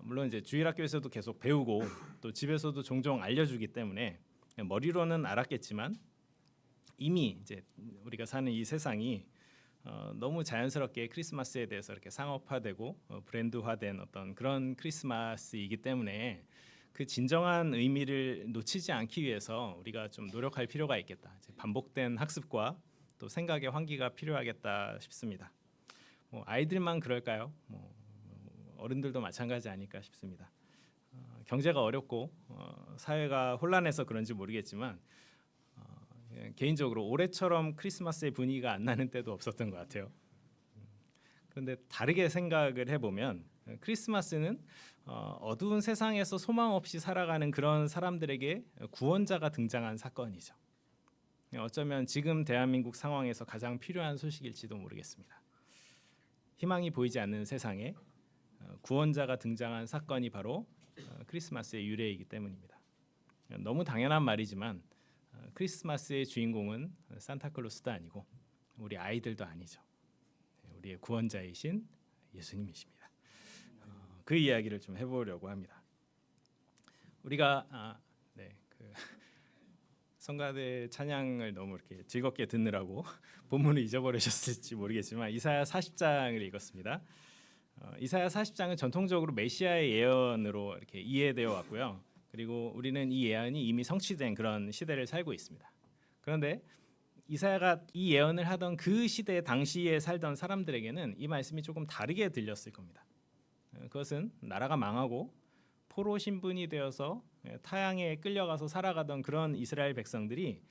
물론 이제 주일학교에서도 계속 배우고 또 집에서도 종종 알려주기 때문에 머리로는 알았겠지만 이미 이제 우리가 사는 이 세상이 너무 자연스럽게 크리스마스에 대해서 이렇게 상업화되고 브랜드화된 어떤 그런 크리스마스이기 때문에 그 진정한 의미를 놓치지 않기 위해서 우리가 좀 노력할 필요가 있겠다. 이제 반복된 학습과 또 생각의 환기가 필요하겠다 싶습니다. 뭐 아이들만 그럴까요? 뭐 어른들도 마찬가지 아닐까 싶습니다. 경제가 어렵고 사회가 혼란해서 그런지 모르겠지만 개인적으로 올해처럼 크리스마스의 분위기가 안 나는 때도 없었던 것 같아요. 그런데 다르게 생각을 해보면 크리스마스는 어두운 세상에서 소망 없이 살아가는 그런 사람들에게 구원자가 등장한 사건이죠. 어쩌면 지금 대한민국 상황에서 가장 필요한 소식일지도 모르겠습니다. 희망이 보이지 않는 세상에 구원자가 등장한 사건이 바로 크리스마스의 유래이기 때문입니다. 너무 당연한 말이지만 크리스마스의 주인공은 산타클로스도 아니고 우리 아이들도 아니죠. 우리의 구원자이신 예수님이십니다. 그 이야기를 좀 해보려고 합니다. 우리가 성가대 찬양을 너무 이렇게 즐겁게 듣느라고 본문을 잊어버리셨을지 모르겠지만 이사야 40장을 읽었습니다. 이사야 40장은 전통적으로 메시아의 예언으로 이렇게 이해되어 왔고요. 그리고 우리는 이 예언이 이미 성취된 그런 시대를 살고 있습니다. 그런데 이사야가 이 예언을 하던 그 시대 당시에 살던 사람들에게는 이 말씀이 조금 다르게 들렸을 겁니다. 그것은 나라가 망하고 포로 신분이 되어서 타향에 끌려가서 살아가던 그런 이스라엘 백성들이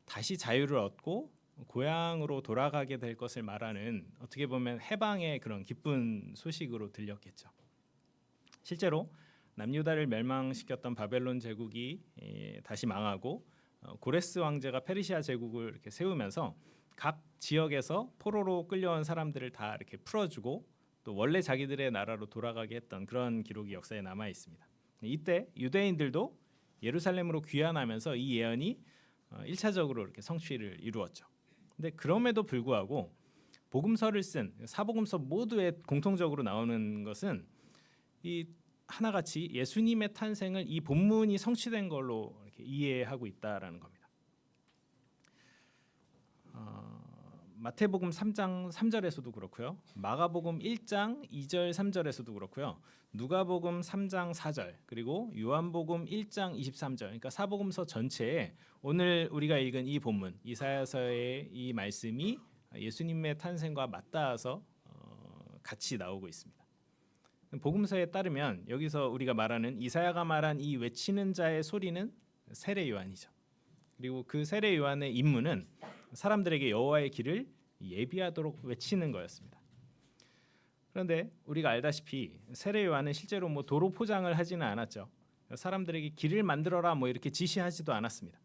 다시 자유를 얻고 고향으로 돌아가게 될 것을 말하는 어떻게 보면 해방의 그런 기쁜 소식으로 들렸겠죠. 실제로 남유다를 멸망시켰던 바벨론 제국이 다시 망하고 고레스 왕제가 페르시아 제국을 이렇게 세우면서 각 지역에서 포로로 끌려온 사람들을 다 이렇게 풀어주고 또 원래 자기들의 나라로 돌아가게 했던 그런 기록이 역사에 남아 있습니다. 이때 유대인들도 예루살렘으로 귀환하면서 이 예언이 1차적으로 이렇게 성취를 이루었죠. 근데 그럼에도 불구하고 복음서를 쓴 사복음서 모두에 공통적으로 나오는 것은 이 하나같이 예수님의 탄생을 이 본문이 성취된 걸로 이렇게 이해하고 있다라는 겁니다. 마태복음 3장 3절에서도 그렇고요. 마가복음 1장 2절 3절에서도 그렇고요. 누가복음 3장 4절 그리고 요한복음 1장 23절 그러니까 사복음서 전체에 오늘 우리가 읽은 이 본문 이사야서의 이 말씀이 예수님의 탄생과 맞닿아서 같이 나오고 있습니다. 복음서에 따르면 여기서 우리가 말하는 이사야가 말한 이 외치는 자의 소리는 세례 요한이죠. 그리고 그 세례 요한의 임무는 사람들에게 여호와의 길을 예비하도록 외치는 거였습니다. 그런데 우리가 알다시피 세례 요한은 실제로 뭐 도로 포장을 하지는 않았죠. 사람들에게 길을 만들어라 뭐 이렇게 지시하지도 않았습니다.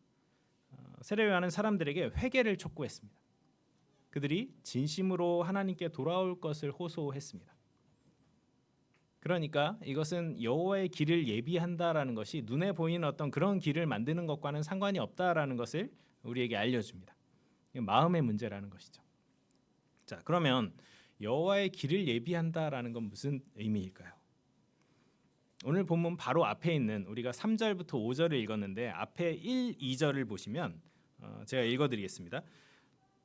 세례 요한은 사람들에게 회개를 촉구했습니다. 그들이 진심으로 하나님께 돌아올 것을 호소했습니다. 그러니까 이것은 여호와의 길을 예비한다라는 것이 눈에 보이는 어떤 그런 길을 만드는 것과는 상관이 없다라는 것을 우리에게 알려줍니다. 마음의 문제라는 것이죠. 자, 그러면 여호와의 길을 예비한다라는 건 무슨 의미일까요? 오늘 본문 바로 앞에 있는 우리가 3절부터 5절을 읽었는데 앞에 1, 2절을 보시면 제가 읽어드리겠습니다.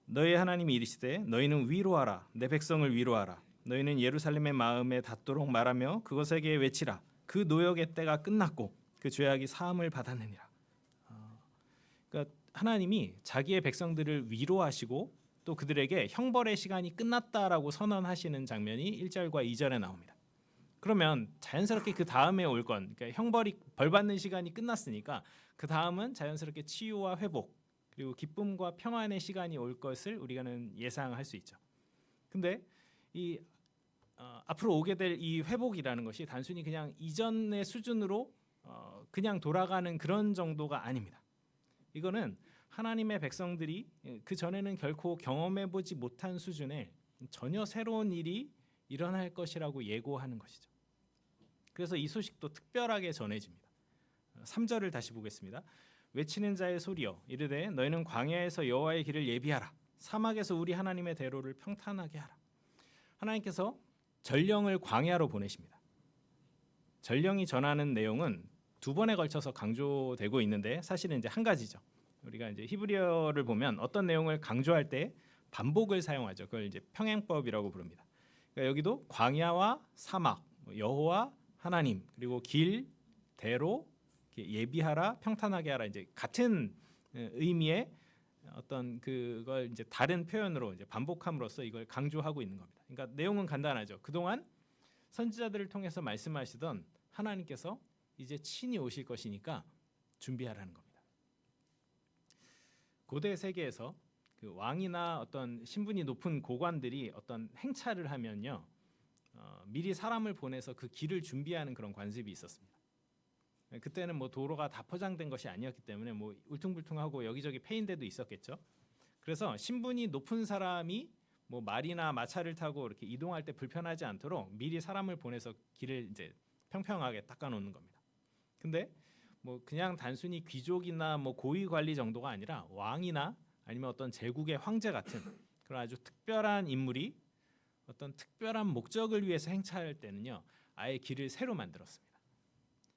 너희 하나님이 이르시되 너희는 위로하라 내 백성을 위로하라 너희는 예루살렘의 마음에 닿도록 말하며 그것에게 외치라 그 노역의 때가 끝났고 그 죄악이 사함을 받았느니라. 그러니까 하나님이 자기의 백성들을 위로하시고 또 그들에게 형벌의 시간이 끝났다라고 선언하시는 장면이 1절과 2절에 나옵니다. 그러면 자연스럽게 그 다음에 올 건 그러니까 형벌이 벌받는 시간이 끝났으니까 그 다음은 자연스럽게 치유와 회복 그리고 기쁨과 평안의 시간이 올 것을 우리가는 예상할 수 있죠. 근데 이 앞으로 오게 될 이 회복이라는 것이 단순히 그냥 이전의 수준으로 그냥 돌아가는 그런 정도가 아닙니다. 이거는 하나님의 백성들이 그 전에는 결코 경험해 보지 못한 수준의 전혀 새로운 일이 일어날 것이라고 예고하는 것이죠. 그래서 이 소식도 특별하게 전해집니다. 3절을 다시 보겠습니다. 외치는 자의 소리여 이르되 너희는 광야에서 여호와의 길을 예비하라 사막에서 우리 하나님의 대로를 평탄하게 하라. 하나님께서 전령을 광야로 보내십니다. 전령이 전하는 내용은 두 번에 걸쳐서 강조되고 있는데 사실은 이제 한 가지죠. 우리가 이제 히브리어를 보면 어떤 내용을 강조할 때 반복을 사용하죠. 그걸 이제 평행법이라고 부릅니다. 그러니까 여기도 광야와 사막, 여호와 하나님, 그리고 길, 대로, 예비하라, 평탄하게 하라, 이제 같은 의미의 어떤 그걸 이제 다른 표현으로 이제 반복함으로써 이걸 강조하고 있는 겁니다. 그러니까 내용은 간단하죠. 그동안 선지자들을 통해서 말씀하시던 하나님께서 이제 친히 오실 것이니까 준비하라는 겁니다. 고대 세계에서 그 왕이나 어떤 신분이 높은 고관들이 어떤 행차를 하면요, 미리 사람을 보내서 그 길을 준비하는 그런 관습이 있었습니다. 그때는 뭐 도로가 다 포장된 것이 아니었기 때문에 뭐 울퉁불퉁하고 여기저기 패인 데도 있었겠죠. 그래서 신분이 높은 사람이 뭐 말이나 마차를 타고 이렇게 이동할 때 불편하지 않도록 미리 사람을 보내서 길을 이제 평평하게 닦아놓는 겁니다. 근데 뭐 그냥 단순히 귀족이나 뭐 고위 관리 정도가 아니라 왕이나 아니면 어떤 제국의 황제 같은 그런 아주 특별한 인물이 어떤 특별한 목적을 위해서 행차할 때는요, 아예 길을 새로 만들었습니다.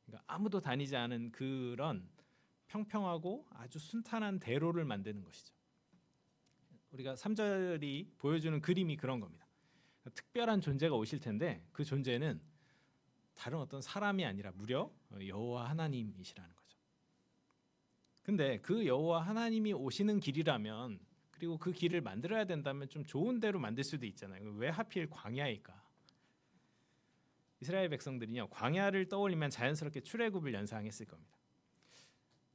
그러니까 아무도 다니지 않은 그런 평평하고 아주 순탄한 대로를 만드는 것이죠. 우리가 3절이 보여주는 그림이 그런 겁니다. 특별한 존재가 오실 텐데 그 존재는 다른 어떤 사람이 아니라 무려 여호와 하나님이시라는 거죠. 근데 그 여호와 하나님이 오시는 길이라면, 그리고 그 길을 만들어야 된다면 좀 좋은 데로 만들 수도 있잖아요. 왜 하필 광야일까? 이스라엘 백성들이요, 광야를 떠올리면 자연스럽게 출애굽을 연상했을 겁니다.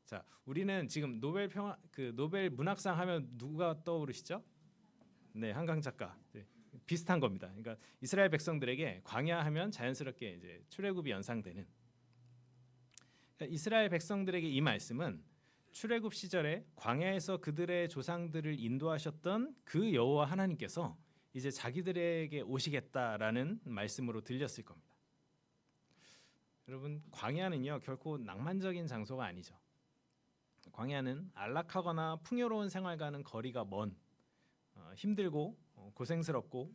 자, 우리는 지금 노벨 문학상 하면 누가 떠오르시죠? 네, 한강 작가. 네, 비슷한 겁니다. 그러니까 이스라엘 백성들에게 광야 하면 자연스럽게 이제 출애굽이 연상되는. 그러니까 이스라엘 백성들에게 이 말씀은 출애굽 시절에 광야에서 그들의 조상들을 인도하셨던 그 여호와 하나님께서 이제 자기들에게 오시겠다라는 말씀으로 들렸을 겁니다. 여러분, 광야는요 결코 낭만적인 장소가 아니죠. 광야는 안락하거나 풍요로운 생활과는 거리가 먼 힘들고 고생스럽고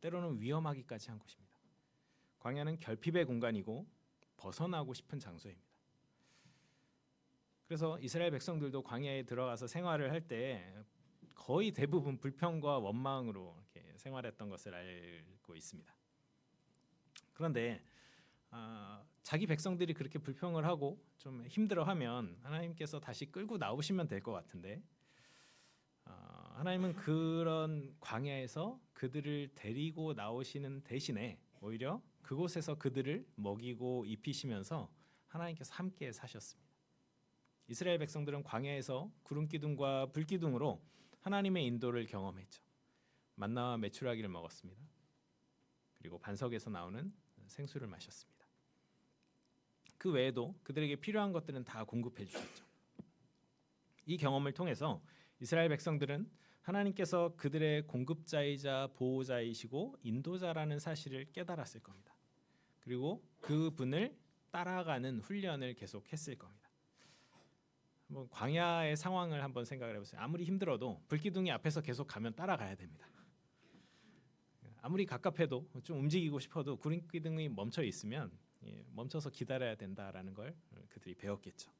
때로는 위험하기까지 한 곳입니다. 광야는 결핍의 공간이고 벗어나고 싶은 장소입니다. 그래서 이스라엘 백성들도 광야에 들어가서 생활을 할 때 거의 대부분 불평과 원망으로 이렇게 생활했던 것을 알고 있습니다. 그런데 자기 백성들이 그렇게 불평을 하고 좀 힘들어하면 하나님께서 다시 끌고 나오시면 될 것 같은데, 하나님은 그런 광야에서 그들을 데리고 나오시는 대신에 오히려 그곳에서 그들을 먹이고 입히시면서 하나님께서 함께 사셨습니다. 이스라엘 백성들은 광야에서 구름 기둥과 불 기둥으로 하나님의 인도를 경험했죠. 만나와 메추라기를 먹었습니다. 그리고 반석에서 나오는 생수를 마셨습니다. 그 외에도 그들에게 필요한 것들은 다 공급해 주셨죠. 이 경험을 통해서 이스라엘 백성들은 하나님께서 그들의 공급자이자 보호자이시고 인도자라는 사실을 깨달았을 겁니다. 그리고 그분을 따라가는 훈련을 계속했을 겁니다. 한번 광야의 상황을 한번 생각을 해보세요. 아무리 힘들어도 불기둥이 앞에서 계속 가면 따라가야 됩니다. 아무리 갑갑해도 좀 움직이고 싶어도 구름기둥이 멈춰 있으면 멈춰서 기다려야 된다라는 걸 그들이 배웠겠죠.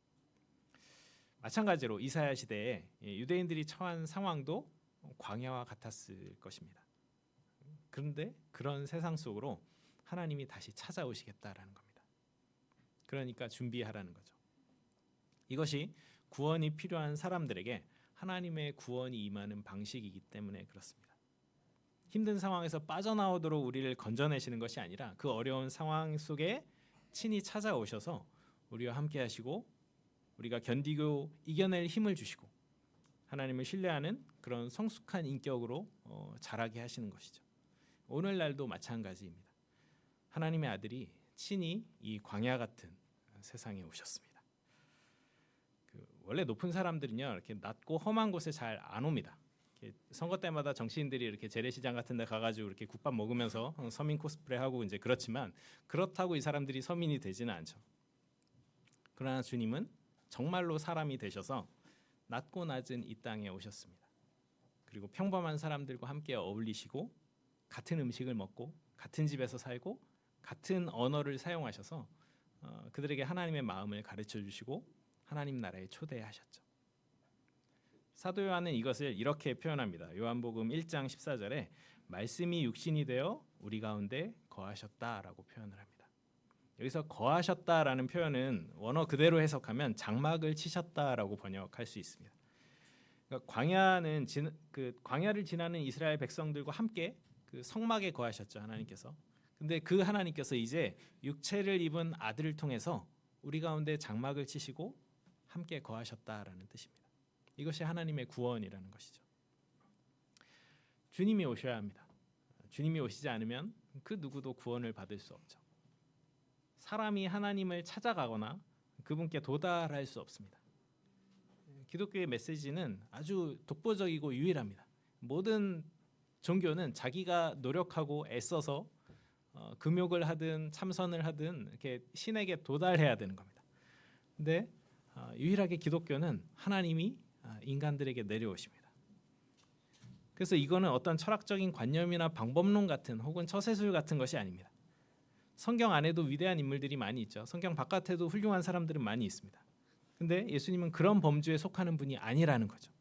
마찬가지로 이사야 시대에 유대인들이 처한 상황도 광야와 같았을 것입니다. 그런데 그런 세상 속으로 하나님이 다시 찾아오시겠다라는 겁니다. 그러니까 준비하라는 거죠. 이것이 구원이 필요한 사람들에게 하나님의 구원이 임하는 방식이기 때문에 그렇습니다. 힘든 상황에서 빠져나오도록 우리를 건져내시는 것이 아니라 그 어려운 상황 속에 친히 찾아오셔서 우리와 함께 하시고 우리가 견디고 이겨낼 힘을 주시고 하나님을 신뢰하는 그런 성숙한 인격으로 자라게 하시는 것이죠. 오늘날도 마찬가지입니다. 하나님의 아들이 친히 이 광야 같은 세상에 오셨습니다. 원래 높은 사람들은요 이렇게 낮고 험한 곳에 잘 안 옵니다. 선거 때마다 정치인들이 이렇게 재래시장 같은 데 가가지고 이렇게 국밥 먹으면서 서민 코스프레 하고 이제 그렇지만 그렇다고 이 사람들이 서민이 되지는 않죠. 그러나 주님은 정말로 사람이 되셔서 낮고 낮은 이 땅에 오셨습니다. 그리고 평범한 사람들과 함께 어울리시고 같은 음식을 먹고 같은 집에서 살고 같은 언어를 사용하셔서 그들에게 하나님의 마음을 가르쳐 주시고 하나님 나라에 초대하셨죠. 사도 요한은 이것을 이렇게 표현합니다. 요한복음 1장 14절에 말씀이 육신이 되어 우리 가운데 거하셨다라고 표현을 합니다. 여기서 거하셨다라는 표현은 원어 그대로 해석하면 장막을 치셨다라고 번역할 수 있습니다. 그러니까 광야를 지나는 이스라엘 백성들과 함께 그 성막에 거하셨죠, 하나님께서. 근데 그 하나님께서 이제 육체를 입은 아들을 통해서 우리 가운데 장막을 치시고 함께 거하셨다라는 뜻입니다. 이것이 하나님의 구원이라는 것이죠. 주님이 오셔야 합니다. 주님이 오시지 않으면 그 누구도 구원을 받을 수 없죠. 사람이 하나님을 찾아가거나 그분께 도달할 수 없습니다. 기독교의 메시지는 아주 독보적이고 유일합니다. 모든 종교는 자기가 노력하고 애써서 금욕을 하든 참선을 하든 이렇게 신에게 도달해야 되는 겁니다. 근데 유일하게 기독교는 하나님이 인간들에게 내려오십니다. 그래서 이거는 어떤 철학적인 관념이나 방법론 같은 혹은 처세술 같은 것이 아닙니다. 성경 안에도 위대한 인물들이 많이 있죠. 성경 바깥에도 훌륭한 사람들은 많이 있습니다. 근데 예수님은 그런 범주에 속하는 분이 아니라는 거죠.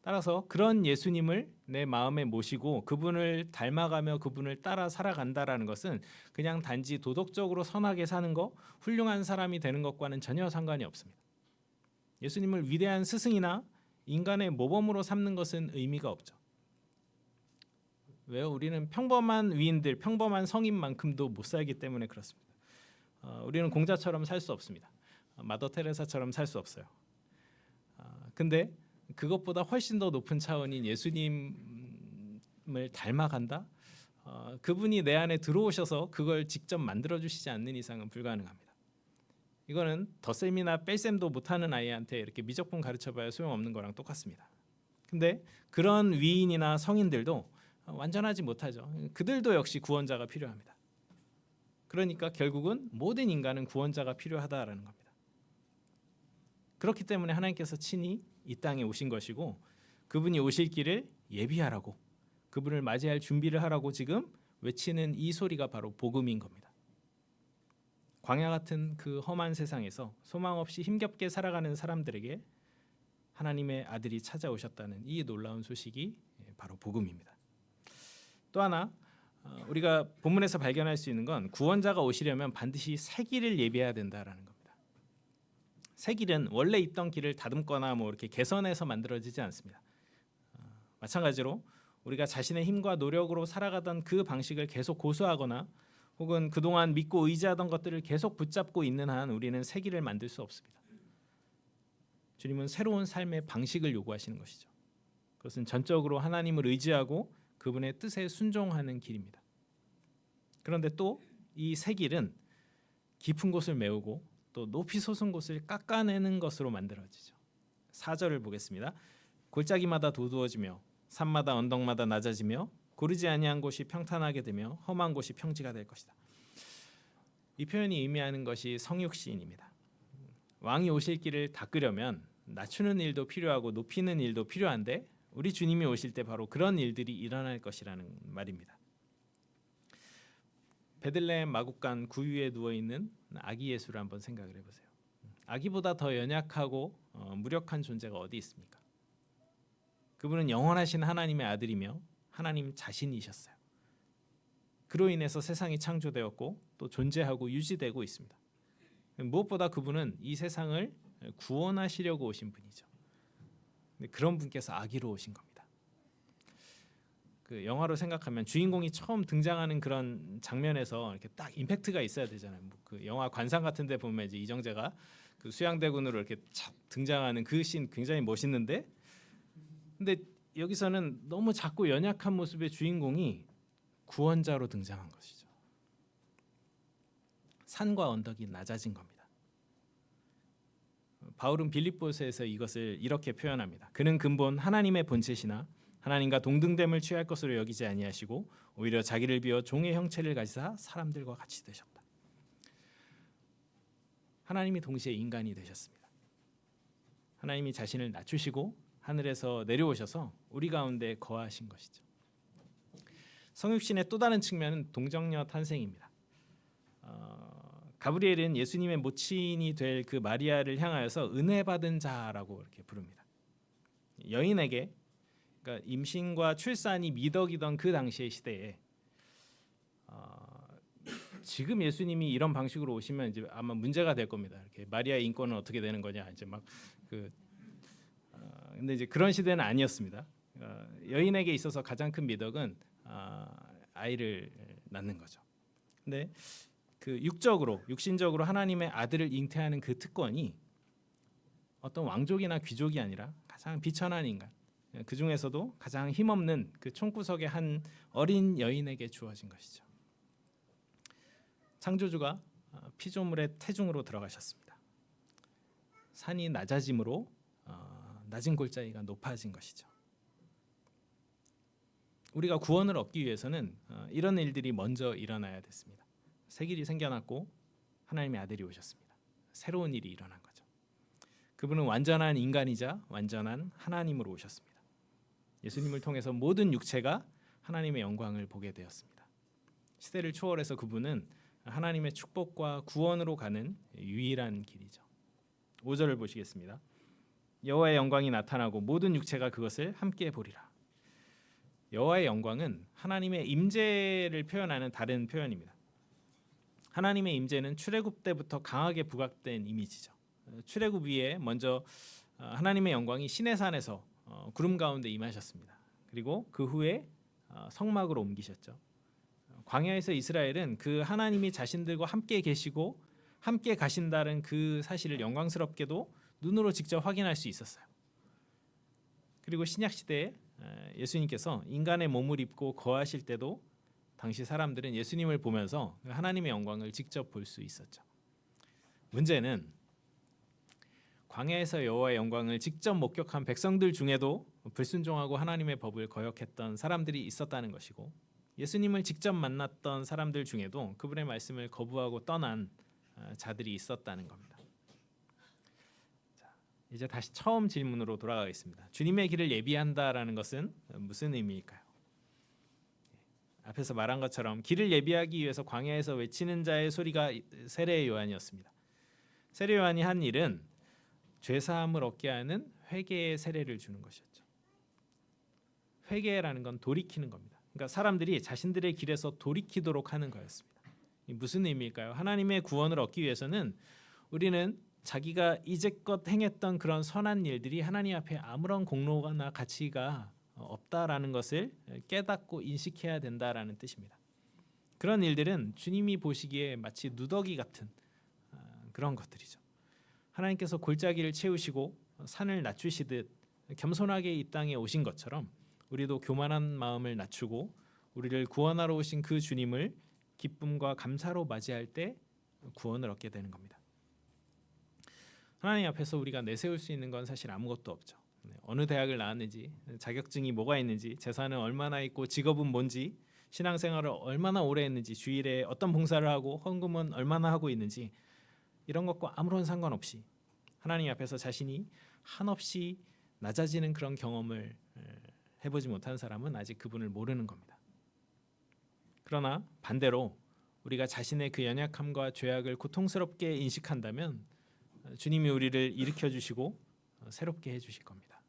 따라서 그런 예수님을 내 마음에 모시고 그분을 닮아가며 그분을 따라 살아간다라는 것은 그냥 단지 도덕적으로 선하게 사는 것, 훌륭한 사람이 되는 것과는 전혀 상관이 없습니다. 예수님을 위대한 스승이나 인간의 모범으로 삼는 것은 의미가 없죠. 왜요? 우리는 평범한 위인들, 평범한 성인만큼도 못 살기 때문에 그렇습니다. 우리는 공자처럼 살 수 없습니다. 마더 테레사처럼 살 수 없어요. 근데 그것보다 훨씬 더 높은 차원인 예수님을 닮아간다? 그분이 내 안에 들어오셔서 그걸 직접 만들어 주시지 않는 이상은 불가능합니다. 이거는 덧셈이나 뺄셈도 못하는 아이한테 이렇게 미적분 가르쳐봐야 소용없는 거랑 똑같습니다. 근데 그런 위인이나 성인들도 완전하지 못하죠. 그들도 역시 구원자가 필요합니다. 그러니까 결국은 모든 인간은 구원자가 필요하다라는 겁니다. 그렇기 때문에 하나님께서 친히 이 땅에 오신 것이고 그분이 오실 길을 예비하라고 그분을 맞이할 준비를 하라고 지금 외치는 이 소리가 바로 복음인 겁니다. 광야 같은 그 험한 세상에서 소망 없이 힘겹게 살아가는 사람들에게 하나님의 아들이 찾아오셨다는 이 놀라운 소식이 바로 복음입니다. 또 하나 우리가 본문에서 발견할 수 있는 건 구원자가 오시려면 반드시 새 길을 예비해야 된다라는 겁니다. 새 길은 원래 있던 길을 다듬거나 뭐 이렇게 개선해서 만들어지지 않습니다. 마찬가지로 우리가 자신의 힘과 노력으로 살아가던 그 방식을 계속 고수하거나 혹은 그동안 믿고 의지하던 것들을 계속 붙잡고 있는 한 우리는 새 길을 만들 수 없습니다. 주님은 새로운 삶의 방식을 요구하시는 것이죠. 그것은 전적으로 하나님을 의지하고 그분의 뜻에 순종하는 길입니다. 그런데 또 이 새 길은 깊은 곳을 메우고 또 높이 솟은 곳을 깎아내는 것으로 만들어지죠. 4절을 보겠습니다. 골짜기마다 도두어지며 산마다 언덕마다 낮아지며 고르지 아니한 곳이 평탄하게 되며 험한 곳이 평지가 될 것이다. 이 표현이 의미하는 것이 성육시인입니다. 왕이 오실 길을 닦으려면 낮추는 일도 필요하고 높이는 일도 필요한데 우리 주님이 오실 때 바로 그런 일들이 일어날 것이라는 말입니다. 베들레헴 마국간 구유에 누워 있는 아기 예수를 한번 생각을 해보세요. 아기보다 더 연약하고 무력한 존재가 어디 있습니까? 그분은 영원하신 하나님의 아들이며 하나님 자신이셨어요. 그로 인해서 세상이 창조되었고 또 존재하고 유지되고 있습니다. 무엇보다 그분은 이 세상을 구원하시려고 오신 분이죠. 그런 분께서 아기로 오신 겁니다. 그 영화로 생각하면 주인공이 처음 등장하는 그런 장면에서 이렇게 딱 임팩트가 있어야 되잖아요. 그 영화 관상 같은데 보면 이제 이정재가 그 수양대군으로 이렇게 착 등장하는 그 씬 굉장히 멋있는데, 근데 여기서는 너무 작고 연약한 모습의 주인공이 구원자로 등장한 것이죠. 산과 언덕이 낮아진 겁니다. 바울은 빌립보서에서 이것을 이렇게 표현합니다. 그는 근본 하나님의 본체시나 하나님과 동등됨을 취할 것으로 여기지 아니하시고 오히려 자기를 비워 종의 형체를 가지사 사람들과 같이 되셨다. 하나님이 동시에 인간이 되셨습니다. 하나님이 자신을 낮추시고 하늘에서 내려오셔서 우리 가운데 거하신 것이죠. 성육신의 또 다른 측면은 동정녀 탄생입니다. 가브리엘은 예수님의 모친이 될 그 마리아를 향하여서 은혜 받은 자라고 이렇게 부릅니다. 여인에게, 그러니까 임신과 출산이 미덕이던 그 당시의 시대에 지금 예수님이 이런 방식으로 오시면 이제 아마 문제가 될 겁니다. 이렇게 마리아의 인권은 어떻게 되는 거냐, 이제 막 근데 이제 그런 시대는 아니었습니다. 여인에게 있어서 가장 큰 미덕은 아이를 낳는 거죠. 근데 그 육신적으로 하나님의 아들을 잉태하는 그 특권이 어떤 왕족이나 귀족이 아니라 가장 비천한 인간, 그 중에서도 가장 힘없는 그 총구석의 한 어린 여인에게 주어진 것이죠. 창조주가 피조물의 태중으로 들어가셨습니다. 산이 낮아짐으로 낮은 골짜기가 높아진 것이죠. 우리가 구원을 얻기 위해서는 이런 일들이 먼저 일어나야 됐습니다. 새 길이 생겨났고 하나님의 아들이 오셨습니다. 새로운 일이 일어난 거죠. 그분은 완전한 인간이자 완전한 하나님으로 오셨습니다. 예수님을 통해서 모든 육체가 하나님의 영광을 보게 되었습니다. 시대를 초월해서 그분은 하나님의 축복과 구원으로 가는 유일한 길이죠. 5절을 보시겠습니다. 여호와의 영광이 나타나고 모든 육체가 그것을 함께 보리라. 여호와의 영광은 하나님의 임재를 표현하는 다른 표현입니다. 하나님의 임재는 출애굽 때부터 강하게 부각된 이미지죠. 출애굽 위에 먼저 하나님의 영광이 시내산에서 구름 가운데 임하셨습니다. 그리고 그 후에 성막으로 옮기셨죠. 광야에서 이스라엘은 그 하나님이 자신들과 함께 계시고 함께 가신다는 그 사실을 영광스럽게도 눈으로 직접 확인할 수 있었어요. 그리고 신약 시대에 예수님께서 인간의 몸을 입고 거하실 때도 당시 사람들은 예수님을 보면서 하나님의 영광을 직접 볼 수 있었죠. 문제는 광야에서 여호와의 영광을 직접 목격한 백성들 중에도 불순종하고 하나님의 법을 거역했던 사람들이 있었다는 것이고, 예수님을 직접 만났던 사람들 중에도 그분의 말씀을 거부하고 떠난 자들이 있었다는 겁니다. 자, 이제 다시 처음 질문으로 돌아가겠습니다. 주님의 길을 예비한다라는 것은 무슨 의미일까요? 앞에서 말한 것처럼 길을 예비하기 위해서 광야에서 외치는 자의 소리가 세례 요한이었습니다. 세례 요한이 한 일은 죄 사함을 얻게 하는 회개의 세례를 주는 것이었죠. 회개라는 건 돌이키는 겁니다. 그러니까 사람들이 자신들의 길에서 돌이키도록 하는 거였습니다. 무슨 의미일까요? 하나님의 구원을 얻기 위해서는 우리는 자기가 이제껏 행했던 그런 선한 일들이 하나님 앞에 아무런 공로나 가치가 없다라는 것을 깨닫고 인식해야 된다라는 뜻입니다. 그런 일들은 주님이 보시기에 마치 누더기 같은 그런 것들이죠. 하나님께서 골짜기를 채우시고 산을 낮추시듯 겸손하게 이 땅에 오신 것처럼 우리도 교만한 마음을 낮추고 우리를 구원하러 오신 그 주님을 기쁨과 감사로 맞이할 때 구원을 얻게 되는 겁니다. 하나님 앞에서 우리가 내세울 수 있는 건 사실 아무것도 없죠. 어느 대학을 나왔는지, 자격증이 뭐가 있는지, 재산은 얼마나 있고, 직업은 뭔지, 신앙생활을 얼마나 오래 했는지, 주일에 어떤 봉사를 하고 헌금은 얼마나 하고 있는지, 이런 것과 아무런 상관없이 하나님 앞에서 자신이 한없이 낮아지는 그런 경험을 해보지 못한 사람은 아직 그분을 모르는 겁니다. 그러나 반대로 우리가 자신의 그 연약함과 죄악을 고통스럽게 인식한다면 주님이 우리를 일으켜 주시고 새롭게 해주실 겁니다.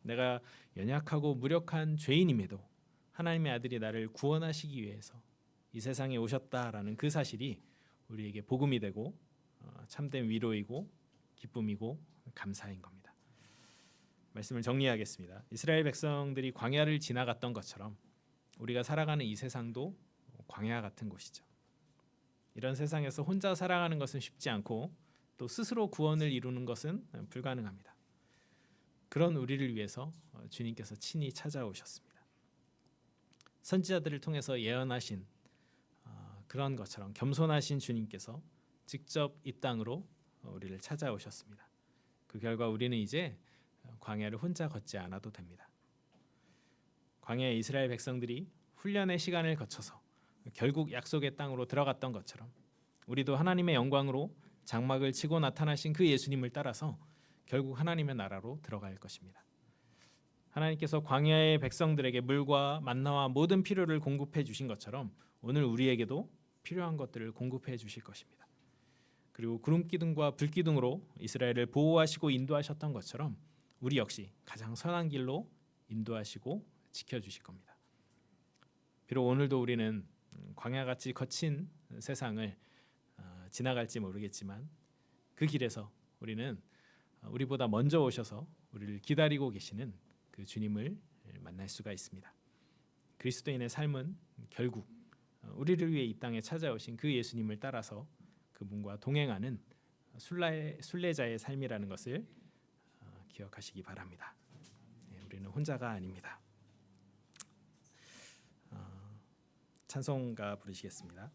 내가 연약하고 무력한 죄인임에도 하나님의 아들이 나를 구원하시기 위해서 이 세상에 오셨다라는 그 사실이 우리에게 복음이 되고 참된 위로이고 기쁨이고 감사인 겁니다. 말씀을 정리하겠습니다. 이스라엘 백성들이 광야를 지나갔던 것처럼 우리가 살아가는 이 세상도 광야 같은 곳이죠. 이런 세상에서 혼자 살아가는 것은 쉽지 않고 또 스스로 구원을 이루는 것은 불가능합니다. 그런 우리를 위해서 주님께서 친히 찾아오셨습니다. 선지자들을 통해서 예언하신 그런 것처럼 겸손하신 주님께서 직접 이 땅으로 우리를 찾아오셨습니다. 그 결과 우리는 이제 광야를 혼자 걷지 않아도 됩니다. 광야의 이스라엘 백성들이 훈련의 시간을 거쳐서 결국 약속의 땅으로 들어갔던 것처럼 우리도 하나님의 영광으로 장막을 치고 나타나신 그 예수님을 따라서 결국 하나님의 나라로 들어갈 것입니다. 하나님께서 광야의 백성들에게 물과 만나와 모든 필요를 공급해 주신 것처럼 오늘 우리에게도 필요한 것들을 공급해 주실 것입니다. 그리고 구름 기둥과 불 기둥으로 이스라엘을 보호하시고 인도하셨던 것처럼 우리 역시 가장 선한 길로 인도하시고 지켜 주실 겁니다. 비록 오늘도 우리는 광야같이 거친 세상을 지나갈지 모르겠지만 그 길에서 우리는 우리보다 먼저 오셔서 우리를 기다리고 계시는 그 주님을 만날 수가 있습니다. 그리스도인의 삶은 결국 우리를 위해 이 땅에 찾아오신 그 예수님을 따라서 그분과 동행하는 순례자의 삶이라는 것을 기억하시기 바랍니다. 우리는 혼자가 아닙니다. 찬송가 부르시겠습니다.